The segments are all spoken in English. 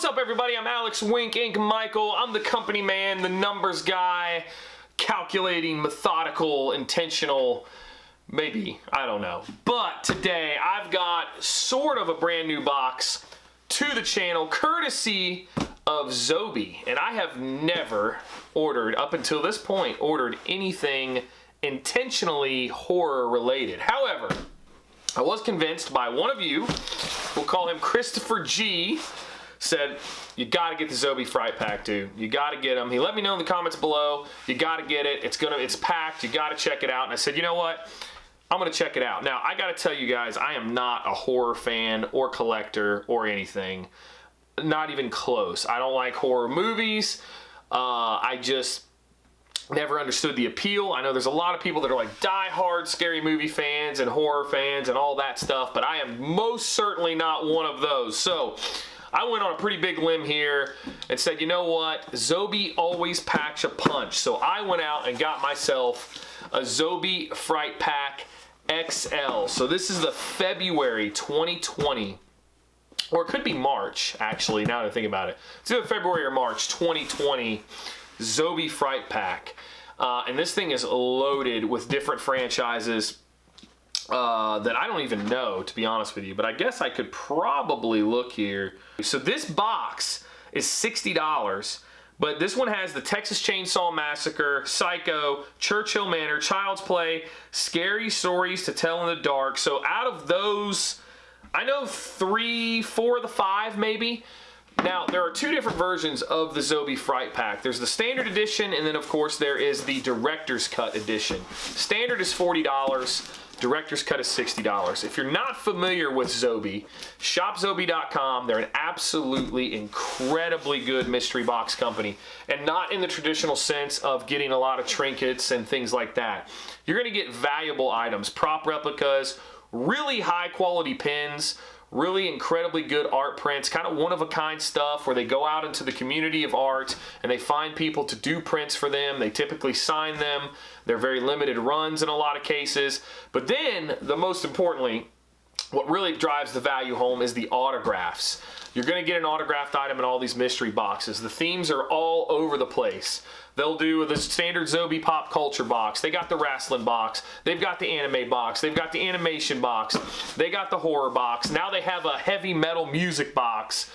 up, everybody? I'm Alex Wink Inc. Michael. I'm the company man, the numbers guy, calculating, methodical, intentional, maybe, I don't know. But today I've got sort of a brand new box to the channel, courtesy of Zobie. And I have never ordered, up until this point, ordered anything intentionally horror related. However, I was convinced by one of you, we'll call him Christopher G, said, you gotta get the Zobie Fright Pack, dude. You gotta get them. He let me know in the comments below, you gotta get it. It's packed, you gotta check it out. And I said, you know what? I'm gonna check it out. Now, I gotta tell you guys, I am not a horror fan or collector or anything. Not even close. I don't like horror movies. I just never understood the appeal. I know there's a lot of people that are like die-hard scary movie fans and horror fans and all that stuff, but I am most certainly not one of those. So I went on a pretty big limb here and said, you know what? Zobie always packs a punch. So I went out and got myself a Zobie Fright Pack XL. So this is the February 2020, or it could be March, actually, now that I think about it. It's either February or March 2020 Zobie Fright Pack. And this thing is loaded with different franchises that I don't even know, to be honest with you, but I guess I could probably look here. So this box is $60, but this one has the Texas Chainsaw Massacre, Psycho, Churchill Manor, Child's Play, Scary Stories to Tell in the Dark. So out of those, I know 3, 4 of the 5 maybe. Now, there are two different versions of the Zobie Fright Pack. There's the Standard Edition, and then, of course, there is the Director's Cut Edition. Standard is $40. Director's Cut is $60. If you're not familiar with Zobie, shopzobie.com. They're an absolutely incredibly good mystery box company, and not in the traditional sense of getting a lot of trinkets and things like that. You're going to get valuable items, prop replicas, really high-quality pins, really incredibly good art prints, kind of one-of-a-kind stuff where they go out into the community of art and they find people to do prints for them. They typically sign them. They're very limited runs in a lot of cases. But then, the most importantly, what really drives the value home is the autographs. You're going to get an autographed item in all these mystery boxes. The themes are all over the place. They'll do the standard Zobie pop culture box. They got the wrestling box. They've got the anime box. They've got the animation box. They got the horror box. Now they have a heavy metal music box.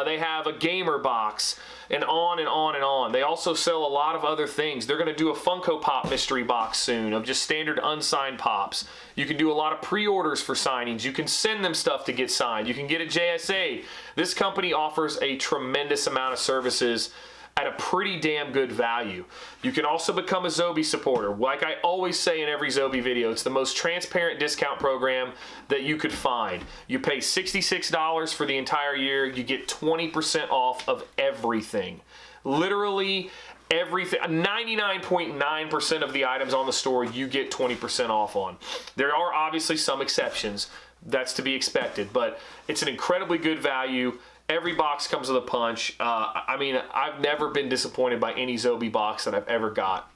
They have a gamer box, and on and on and on. They also sell a lot of other things. They're going to do a Funko Pop mystery box soon of just standard unsigned pops. You can do a lot of pre-orders for signings. You can send them stuff to get signed. You can get a JSA. This company offers a tremendous amount of services at a pretty damn good value. You can also become a Zobie supporter. Like I always say in every Zobie video, it's the most transparent discount program that you could find. You pay $66 for the entire year. You get 20% off of everything. Literally everything. 99.9% of the items on the store you get 20% off on. There are obviously some exceptions. That's to be expected, but it's an incredibly good value. Every box comes with a punch. I mean, I've never been disappointed by any Zobie box that I've ever got.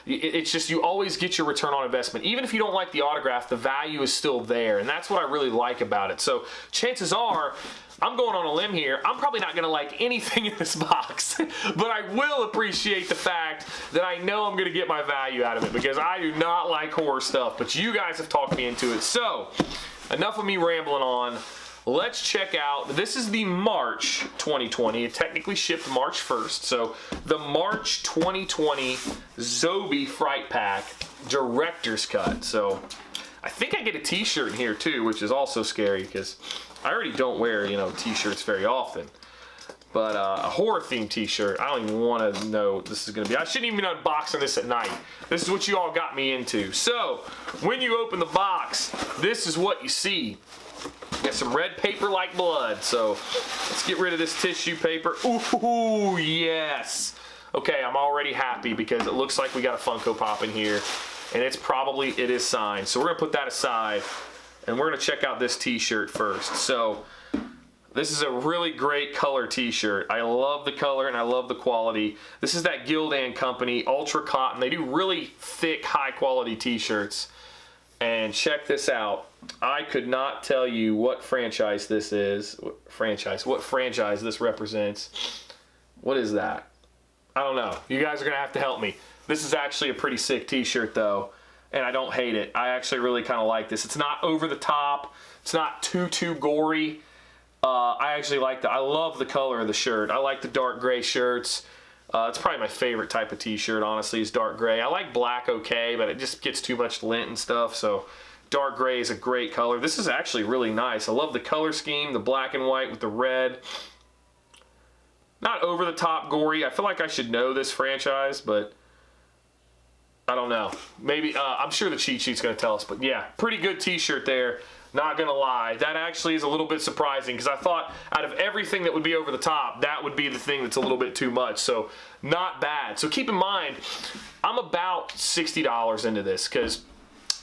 It's just you always get your return on investment. Even if you don't like the autograph, the value is still there, and that's what I really like about it. So chances are, I'm going on a limb here, I'm probably not going to like anything in this box, but I will appreciate the fact that I know I'm going to get my value out of it, because I do not like horror stuff, but you guys have talked me into it. So, enough of me rambling on. Let's check out, this is the March 2020, it technically shipped March 1st, so the March 2020 Zobie Fright Pack Director's Cut. So I think I get a t-shirt in here too, which is also scary because I already don't wear, you know, t-shirts very often. But a horror themed t-shirt, I don't even want to know what this is going to be. I shouldn't even be unboxing this at night. This is what you all got me into. So, when you open the box, this is what you see. Got some red paper like blood, so let's get rid of this tissue paper. Ooh, yes. Okay, I'm already happy because it looks like we got a Funko Pop in here, and it is signed. So we're gonna put that aside, and we're gonna check out this t-shirt first. So this is a really great color t-shirt. I love the color and I love the quality. This is that Gildan company, Ultra Cotton. They do really thick, high quality t-shirts. And check this out. I could not tell you what franchise this is. What franchise this represents. What is that? I don't know. You guys are going to have to help me. This is actually a pretty sick t-shirt though, and I don't hate it. I actually really kind of like this. It's not over the top. It's not too gory. I actually like that. I love the color of the shirt. I like the dark gray shirts. It's probably my favorite type of t-shirt, honestly, is dark gray. I like black okay, but it just gets too much lint and stuff, so dark gray is a great color. This is actually really nice. I love the color scheme, the black and white with the red. Not over the top gory. I feel like I should know this franchise, but I don't know. Maybe, I'm sure the cheat sheet's going to tell us, but yeah, pretty good t-shirt there. Not gonna lie, that actually is a little bit surprising because I thought out of everything that would be over the top, that would be the thing that's a little bit too much. So not bad. So keep in mind, I'm about $60 into this because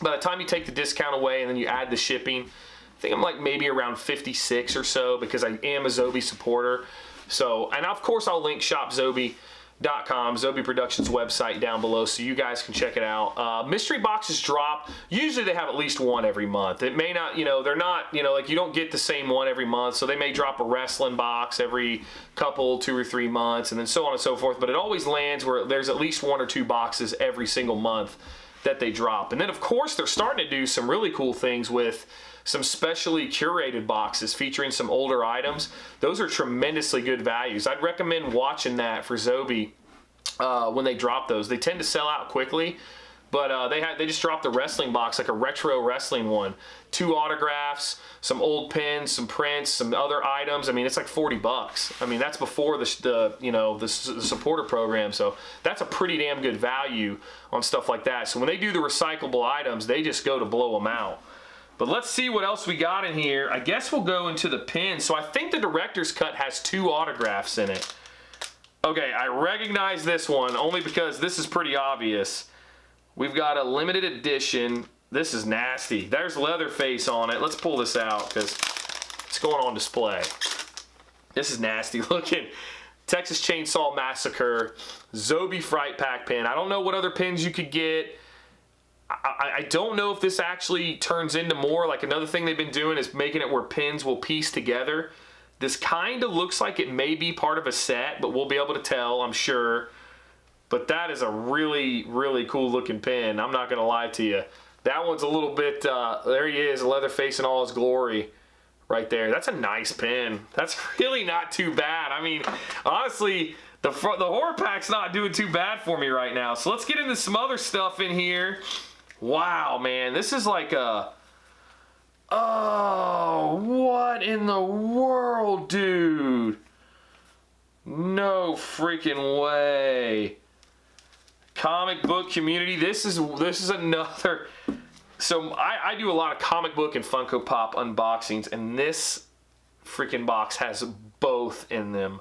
by the time you take the discount away and then you add the shipping, I think I'm like maybe around 56 or so because I am a Zobie supporter. So, and of course I'll link shopzobie.com, Zobie Productions website down below so you guys can check it out. Mystery boxes drop. Usually they have at least one every month. It may not, they're not, like you don't get the same one every month, so they may drop a wrestling box every couple, 2 or 3 months, and then so on and so forth, but it always lands where there's at least 1 or 2 boxes every single month that they drop. And then of course they're starting to do some really cool things with some specially curated boxes featuring some older items. Those are tremendously good values. I'd recommend watching that for Zobie when they drop those. They tend to sell out quickly, but they just dropped a wrestling box, like a retro wrestling one. 2 autographs, some old pins, some prints, some other items. I mean, it's like 40 bucks. I mean, that's before the supporter program, so that's a pretty damn good value on stuff like that. So when they do the recyclable items, they just go to blow them out. But let's see what else we got in here. I guess we'll go into the pins. So I think the director's cut has 2 autographs in it. Okay, I recognize this one only because this is pretty obvious. We've got a limited edition. This is nasty. There's Leatherface on it. Let's pull this out because it's going on display. This is nasty looking. Texas Chainsaw Massacre, Zobie Fright Pack pin. I don't know what other pins you could get. I don't know if this actually turns into more. Like another thing they've been doing is making it where pins will piece together. This kind of looks like it may be part of a set, but we'll be able to tell, I'm sure. But that is a really, really cool looking pin. I'm not going to lie to you. That one's a little bit, there he is, Leatherface in all his glory right there. That's a nice pin. That's really not too bad. I mean, honestly, the horror pack's not doing too bad for me right now. So let's get into some other stuff in here. Wow, man, this is like a... Oh, what in the world, dude? No freaking way. Comic book community, this is another... So I do a lot of comic book and Funko Pop unboxings, and this freaking box has both in them.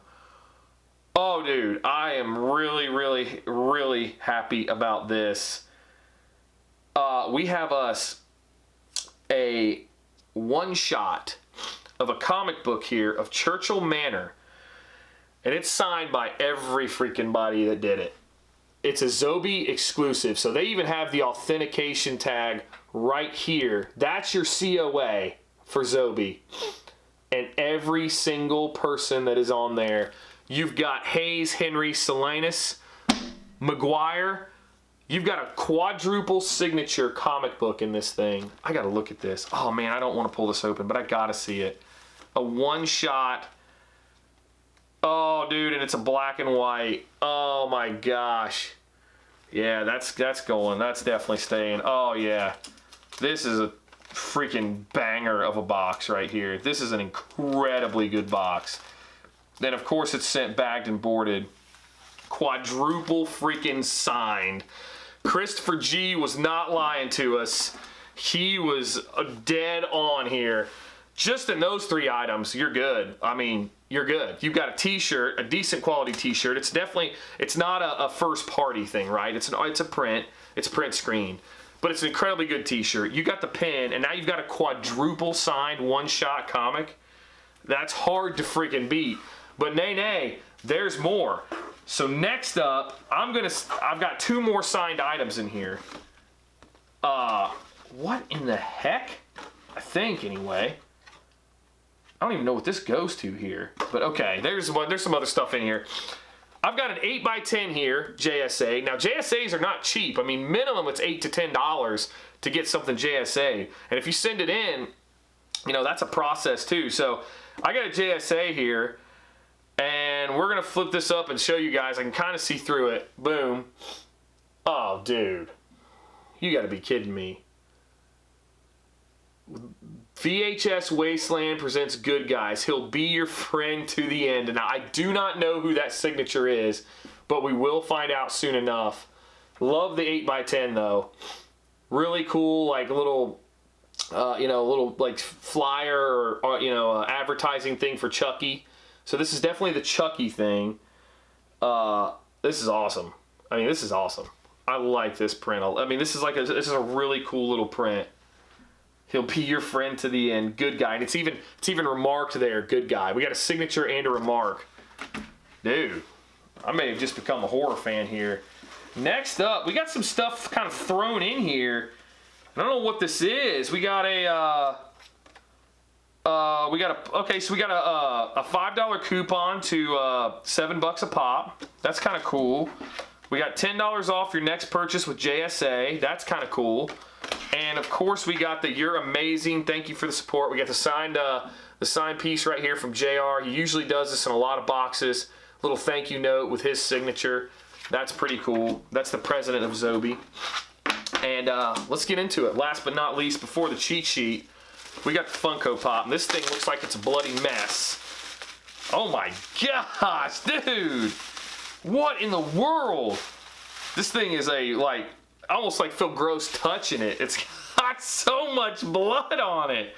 Oh, dude, I am really, really, really happy about this. We have us a one-shot of a comic book here of Churchill Manor, and it's signed by every freaking body that did it. It's a Zobie exclusive, so they even have the authentication tag right here. That's your COA for Zobie. And every single person that is on there, you've got Hayes, Henry, Salinas, McGuire. You've got a quadruple signature comic book in this thing. I gotta look at this. Oh man, I don't want to pull this open, but I gotta see it. A one-shot. Oh dude, and it's a black and white. Oh my gosh. Yeah, that's going. That's definitely staying. Oh yeah. This is a freaking banger of a box right here. This is an incredibly good box. Then of course it's sent bagged and boarded. Quadruple freaking signed. Christopher G was not lying to us. He was dead on here. Just in those 3 items, you're good. I mean, you're good. You've got a t-shirt, a decent quality t-shirt. It's definitely, it's not a first party thing, right? It's a print screen, but it's an incredibly good t-shirt. You got the pin, and now you've got a quadruple signed one-shot comic. That's hard to freaking beat. But nay, there's more. So next up, I've got 2 more signed items in here. What in the heck? I think, anyway. I don't even know what this goes to here. But okay, there's some other stuff in here. I've got an 8x10 here, JSA. Now, JSAs are not cheap. I mean, minimum it's $8 to $10 to get something JSA. And if you send it in, you know, that's a process too. So I got a JSA here, and we're going to flip this up and show you guys. I can kind of see through it. Boom. Oh, dude. You got to be kidding me. VHS Wasteland presents Good Guys. He'll be your friend to the end. And I do not know who that signature is, but we will find out soon enough. Love the 8x10 though. Really cool, like little, you know, little like flyer or you know, advertising thing for Chucky. So this is definitely the Chucky thing. This is awesome. I mean, this is awesome. I like this print. I mean, this is a really cool little print. He'll be your friend to the end. Good guy. And it's even remarked there. Good guy. We got a signature and a remark. Dude, I may have just become a horror fan here. Next up, we got some stuff kind of thrown in here. I don't know what this is. We got a $5 coupon to $7 a pop. That's kind of cool. We got $10 off your next purchase with JSA. That's kind of cool. And of course, we got the "You're amazing. Thank you for the support." We got the signed piece right here from JR. He usually does this in a lot of boxes. Little thank you note with his signature. That's pretty cool. That's the president of Zobie. And let's get into it. Last but not least, before the cheat sheet, we got the Funko Pop. And this thing looks like it's a bloody mess. Oh my gosh, dude! What in the world? This thing is almost like feel gross touching it. It's got so much blood on it.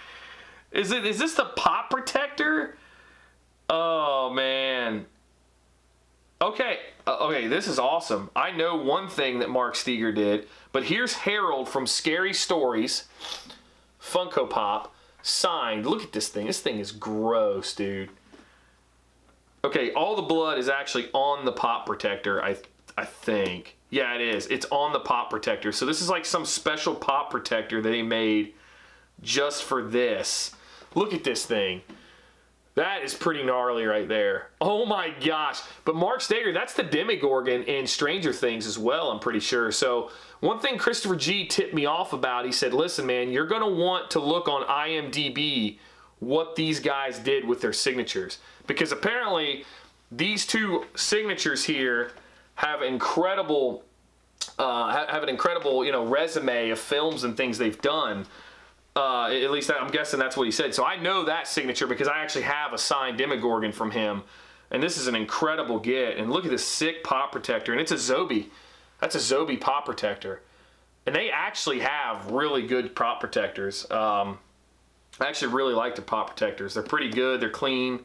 Is this the pop protector? Oh man. Okay, this is awesome. I know one thing that Mark Steger did, but here's Harold from Scary Stories, Funko Pop, signed. Look at this thing. This thing is gross, dude. Okay, all the blood is actually on the pop protector, I think. Yeah, it is. It's on the pop protector. So this is like some special pop protector that he made just for this. Look at this thing. That is pretty gnarly right there. Oh my gosh. But Mark Steger, that's the Demogorgon in Stranger Things as well, I'm pretty sure. So one thing Christopher G tipped me off about, he said, listen, man, you're going to want to look on IMDb what these guys did with their signatures. Because apparently these two signatures here have an incredible, you know, resume of films and things they've done. At least I'm guessing that's what he said. So I know that signature because I actually have a signed Demogorgon from him. And this is an incredible get. And look at this sick pop protector. And it's a Zobie. That's a Zobie pop protector. And they actually have really good pop protectors. I actually really like the pop protectors. They're pretty good. They're clean.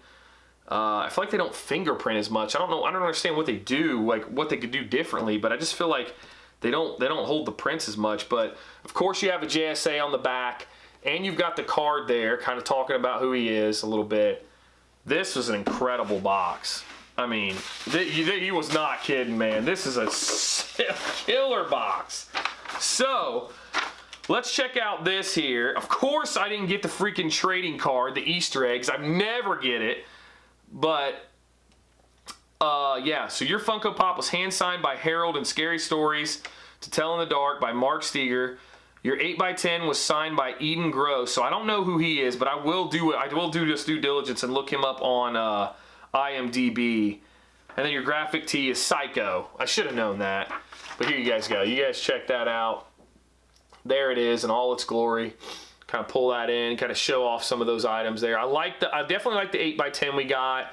I feel like they don't fingerprint as much. I don't know. I don't understand what they do, like what they could do differently. But I just feel like they don't hold the prints as much. But of course, you have a JSA on the back, and you've got the card there, kind of talking about who he is a little bit. This was an incredible box. I mean, he was not kidding, man. This is a killer box. So let's check out this here. Of course, I didn't get the freaking trading card, the Easter eggs. I never get it. But, yeah, so your Funko Pop was hand-signed by Harold in Scary Stories to Tell in the Dark by Mark Steger. Your 8x10 was signed by Eden Gross. So I don't know who he is, but I will do this due diligence and look him up on IMDb. And then your graphic tee is Psycho. I should have known that. But here you guys go. You guys check that out. There it is in all its glory. Kind of pull that in, kind of show off some of those items there. I definitely like the 8x10 we got.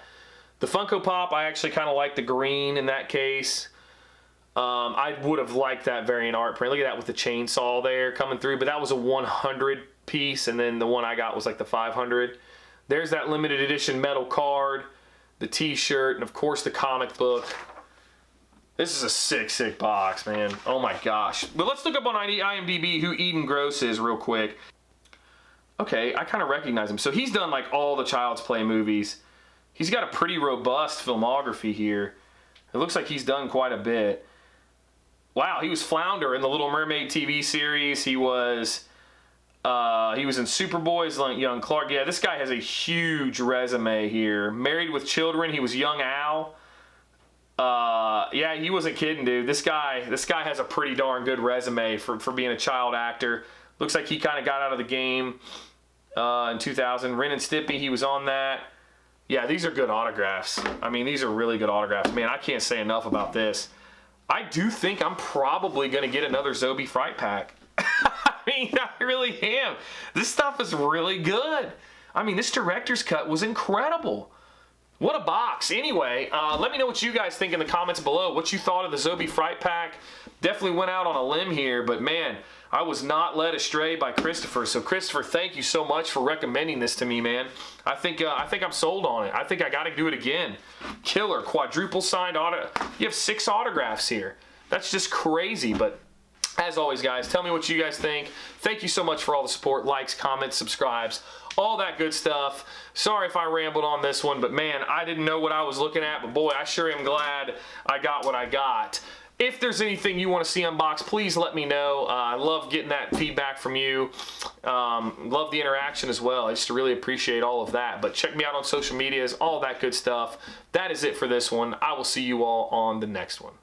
The Funko Pop, I actually kind of like the green in that case. I would have liked that variant art print. Look at that with the chainsaw there coming through. But that was a 100 piece, and then the one I got was like the 500. There's that limited edition metal card, the t-shirt, and of course the comic book. This is a sick box, man. Oh my gosh. But let's look up on IMDb who Eden Gross is real quick. Okay, I kind of recognize him. So he's done like all the Child's Play movies. He's got a pretty robust filmography here. It looks like he's done quite a bit. Wow, he was Flounder in the Little Mermaid TV series. He was He was in Superboy as young Clark. Yeah, this guy has a huge resume here. Married with Children. He was young Al. Yeah, he wasn't kidding, dude. This guy has a pretty darn good resume for being a child actor. Looks like he kind of got out of the game in 2000. Ren and Stimpy, he was on that. Yeah, these are good autographs. I mean, these are really good autographs. Man, I can't say enough about this. I do think I'm probably going to get another Zobie Fright pack. I mean, I really am. This stuff is really good. I mean, this director's cut was incredible. What a box. Anyway, let me know what you guys think in the comments below. What you thought of the Zobie Fright pack. Definitely went out on a limb here, but man, I was not led astray by Christopher. So Christopher, thank you so much for recommending this to me, man. I think I'm sold on it. I think I got to do it again. Killer quadruple signed auto. You have 6 autographs here. That's just crazy. But as always, guys, tell me what you guys think. Thank you so much for all the support, likes, comments, subscribes, all that good stuff. Sorry if I rambled on this one, but man, I didn't know what I was looking at. But boy, I sure am glad I got what I got. If there's anything you want to see unboxed, please let me know. I love getting that feedback from you. Love the interaction as well. I just really appreciate all of that. But check me out on social medias, all that good stuff. That is it for this one. I will see you all on the next one.